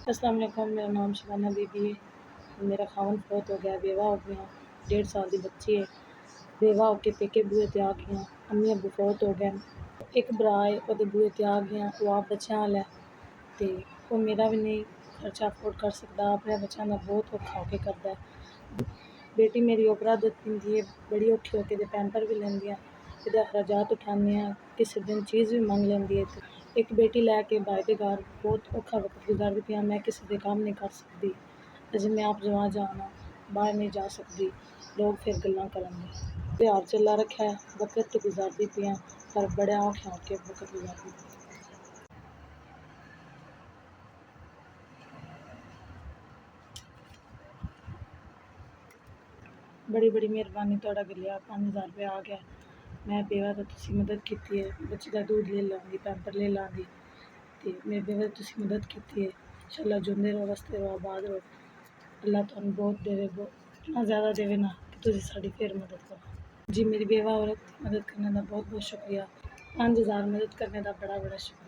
अस्सलाम वालेकुम, मेरा नाम शबाना बीबी है। मेरा खावन फौत हो गया, बेवा हो गया। 1.5 साल की बच्ची है। बेवा होके पेके बूहे ते आ गई। अम्मी अब्बू फौत हो गए। एक भरा है, ओहदे बूहे ते आ गई। वो आप बच्चों वाला है ते वो मेरा भी नहीं खर्चा अफोर्ड कर सकता। अपने बच्चों का बहुत औखा होके करता है। बेटी मेरी ओपरा दुध पींदी है, बड़ी औखी होके दे पैंपर भी लैंदी है, ਇਹਦੇ अखराजात उठाने किसी दिन चीज़ भी मंग लेंदी है। एक बेटी लैके भाई के घर बहुत औखा वक्त गुजारती पई। मैं किसी के काम नहीं कर सकती। अजे मैं आप जवां जाना बाहर नहीं जा सकती। लोग फिर गल्लां करनगे। प्यार चला रखा है, वक्त तो गुजारती पई पर बड़े औखे होके वक्त गुजारती पई। बड़ी बड़ी मेहरबानी तुहाडा गलिया 5000 रुपया आ गया। मैं बेवा तो तुसी मदद की है, बच्चे का दूध ले लाँगी, पैंपर ले लाँगी। तो मेरे बेवा तुसी मदद की है। इंशाअल्लाह जुंदे रहो, वसते रहो, आबाद रहो। अल्लाह तुहानू बहुत देवे, इतना ज़्यादा देवे ना कि तुसी साडी फिर मदद करो। जी मेरी बेवा औरत मदद करने का बहुत बहुत शुक्रिया। 5000 मदद करने का बड़ा बड़ा शुक्रिया।